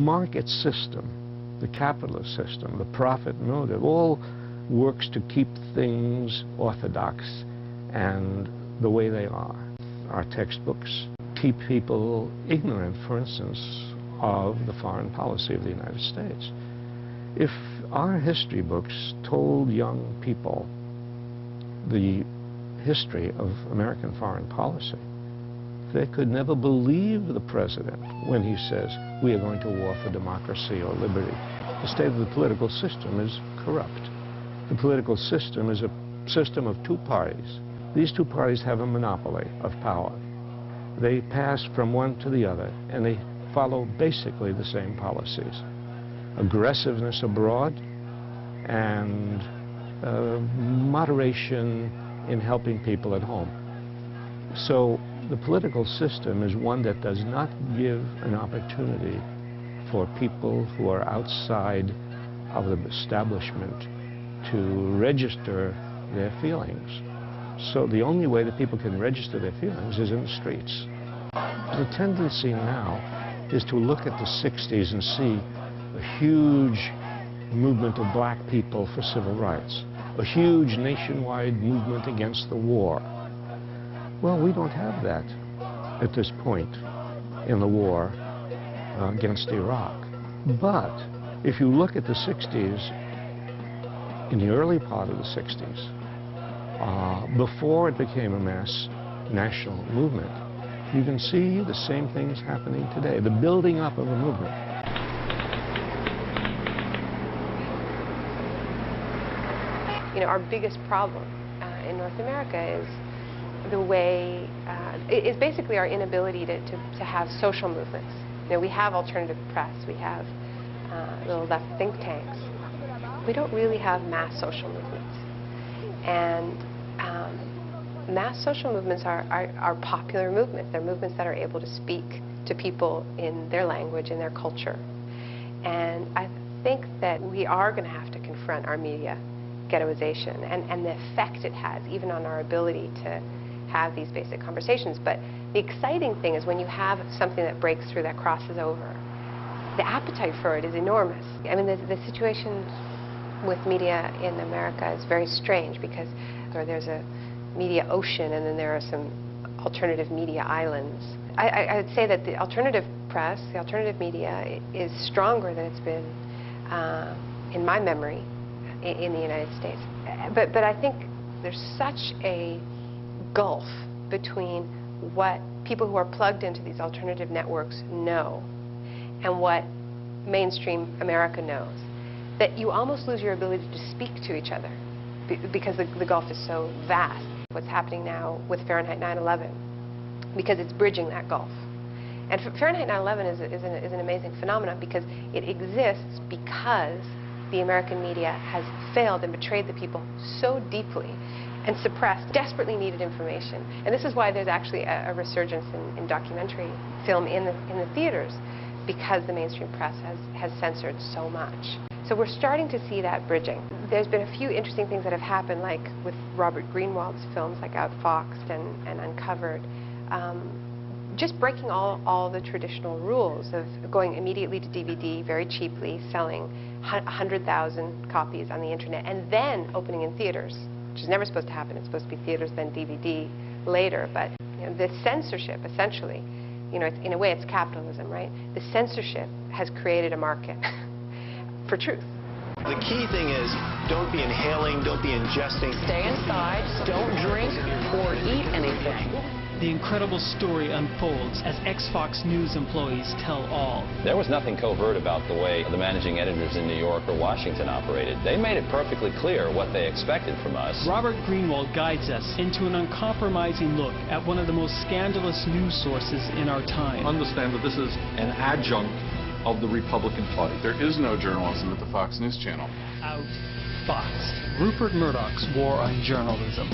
market system, the capitalist system, the profit motive, all works to keep things orthodox and the way they are. Our textbooks keep people ignorant, for instance, of the foreign policy of the United States. If our history books told young people the history of American foreign policy, they could never believe the president when he says, we are going to war for democracy or liberty. The state of the political system is corrupt. The political system is a system of two parties. These two parties have a monopoly of power. They pass from one to the other, and they follow basically the same policies. Aggressiveness abroad and moderation in helping people at home. So the political system is one that does not give an opportunity for people who are outside of the establishment to register their feelings. So the only way that people can register their feelings is in the streets. The tendency now is to look at the 60s and see a huge movement of black people for civil rights, a huge nationwide movement against the war. Well, we don't have that at this point in the war against Iraq. But if you look at the 60s, in the early part of the 60s, before it became a mass national movement, you can see the same things happening today, the building up of a movement. You know, our biggest problem in North America is the way, is basically our inability to have social movements. You know, we have alternative press, we have little left think tanks. We don't really have mass social movements. And mass social movements are popular movements. They're movements that are able to speak to people in their language, in their culture. And I think that we are going to have to confront our media ghettoization and the effect it has even on our ability to have these basic conversations. But the exciting thing is when you have something that breaks through, that crosses over, the appetite for it is enormous. I mean, the situation with media in America is very strange because there's a media ocean and then there are some alternative media islands. I would say that the alternative press, the alternative media is stronger than it's been in my memory in the United States. But I think there's such a gulf between what people who are plugged into these alternative networks know and what mainstream America knows, that you almost lose your ability to speak to each other because the gulf is so vast. What's happening now with Fahrenheit 9/11, because it's bridging that gulf. And Fahrenheit 9/11 is an amazing phenomenon because it exists because the American media has failed and betrayed the people so deeply and suppressed desperately needed information. And this is why there's actually a resurgence in documentary film in the theaters, because the mainstream press has censored so much. So we're starting to see that bridging. There's been a few interesting things that have happened, like with Robert Greenwald's films like Outfoxed and Uncovered, just breaking all the traditional rules of going immediately to DVD very cheaply, selling 100,000 copies on the internet, and then opening in theaters, which is never supposed to happen. It's supposed to be theaters, then DVD later. But you know, the censorship, essentially, you know, in a way it's capitalism, right? The censorship has created a market for truth. The key thing is don't be inhaling, don't be ingesting. Stay inside, don't drink or eat anything. The incredible story unfolds as ex-Fox News employees tell all. There was nothing covert about the way the managing editors in New York or Washington operated. They made it perfectly clear what they expected from us. Robert Greenwald guides us into an uncompromising look at one of the most scandalous news sources in our time. Understand that this is an adjunct of the Republican Party. There is no journalism at the Fox News Channel. Outfoxed. Rupert Murdoch's war on journalism.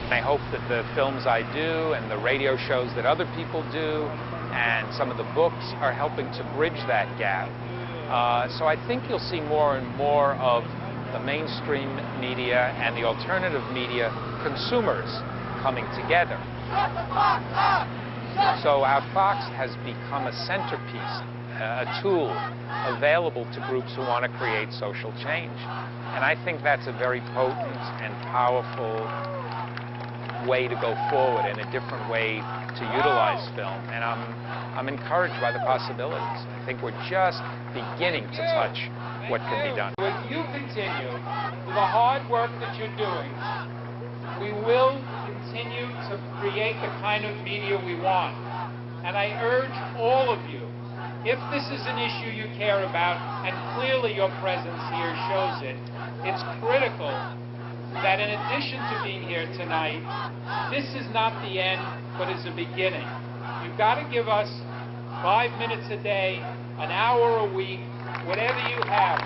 I hope that the films I do and the radio shows that other people do and some of the books are helping to bridge that gap. So I think you'll see more and more of the mainstream media and the alternative media consumers coming together. So Outfoxed has become a centerpiece a tool available to groups who want to create social change. And I think that's a very potent and powerful way to go forward and a different way to utilize film. And I'm encouraged by the possibilities. I think we're just beginning to touch what can be done. If you continue with the hard work that you're doing, we will continue to create the kind of media we want. And I urge all of you, if this is an issue you care about, and clearly your presence here shows it, it's critical that in addition to being here tonight, this is not the end, but is a beginning. You've got to give us 5 minutes a day, an hour a week, whatever you have.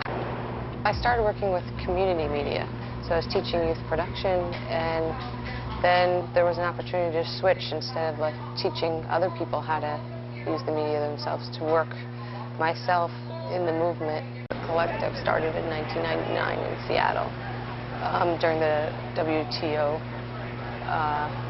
I started working with community media, so I was teaching youth production, and then there was an opportunity to switch instead of teaching other people how to use the media themselves to work myself in the movement. The collective started in 1999 in Seattle during the WTO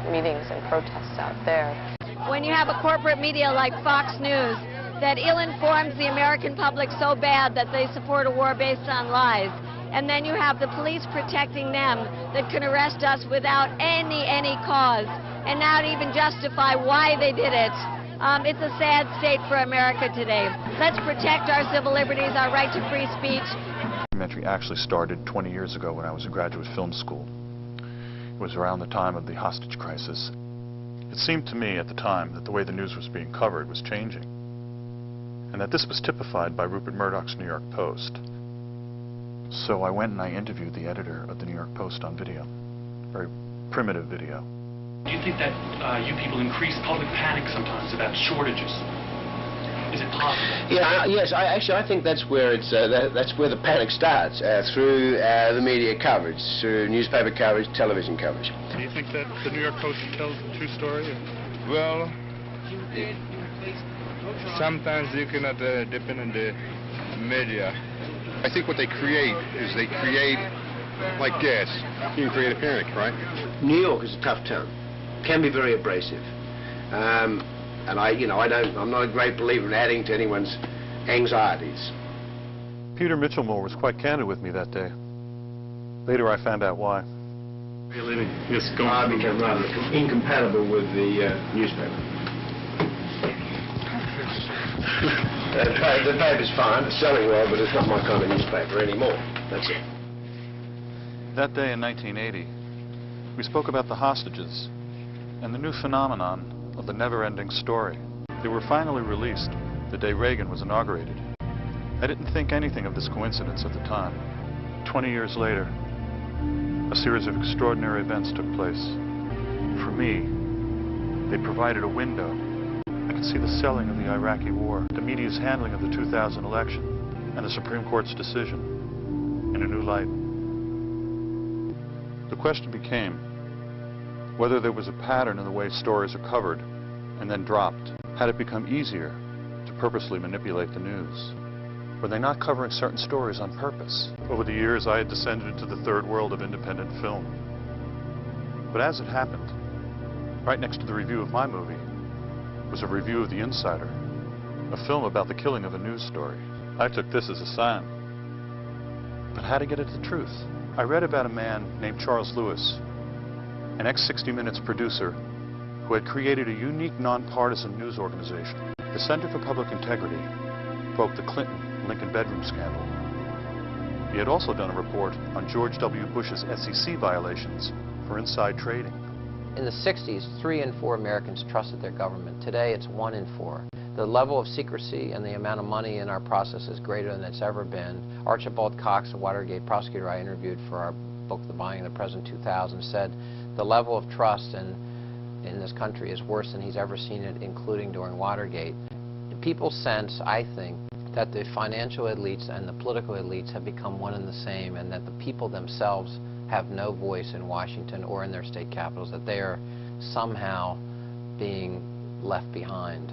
meetings and protests out there. When you have a corporate media like Fox News that ill-informs the American public so bad that they support a war based on lies, and then you have the police protecting them that can arrest us without any cause and not even justify why they did it. It's a sad state for America today. Let's protect our civil liberties, our right to free speech. The documentary actually started 20 years ago when I was in graduate film school. It was around the time of the hostage crisis. It seemed to me at the time that the way the news was being covered was changing, and that this was typified by Rupert Murdoch's New York Post. So I went and I interviewed the editor of the New York Post on video, very primitive video. Do you think that you people increase public panic sometimes about shortages? Is it possible? Yeah, yes. I think that's where it's that's where the panic starts through the media coverage, through newspaper coverage, television coverage. Do you think that the New York Post tells the true story? Well, sometimes you cannot depend on the media. I think what they create is they create, like gas, you can create a panic, right? New York is a tough town. Can be very abrasive. And I'm not a great believer in adding to anyone's anxieties. Peter Mitchellmore was quite candid with me that day. Later I found out why. Yes, go on. I became rather incompatible with the newspaper. The paper's fine, it's selling well, but it's not my kind of newspaper anymore. That's it. That day in 1980, we spoke about the hostages and the new phenomenon of the never-ending story. They were finally released the day Reagan was inaugurated. I didn't think anything of this coincidence at the time. 20 years later, a series of extraordinary events took place. For me, they provided a window. I could see the selling of the Iraqi war, the media's handling of the 2000 election, and the Supreme Court's decision in a new light. The question became whether there was a pattern in the way stories are covered and then dropped. Had it become easier to purposely manipulate the news? Were they not covering certain stories on purpose? Over the years, I had descended into the third world of independent film. But as it happened, right next to the review of my movie was a review of The Insider, a film about the killing of a news story. I took this as a sign. But how to get at the truth? I read about a man named Charles Lewis, an ex-60 Minutes producer who had created a unique nonpartisan news organization. The Center for Public Integrity broke the Clinton-Lincoln bedroom scandal. He had also done a report on George W. Bush's SEC violations for inside trading. In the 60s, 3 in 4 Americans trusted their government. Today, it's 1 in 4. The level of secrecy and the amount of money in our process is greater than it's ever been. Archibald Cox, a Watergate prosecutor I interviewed for our book, The Buying of the President 2000, said the level of trust in this country is worse than he's ever seen it, including during Watergate. People sense, I think, that the financial elites and the political elites have become one and the same, and that the people themselves have no voice in Washington or in their state capitals, that they are somehow being left behind.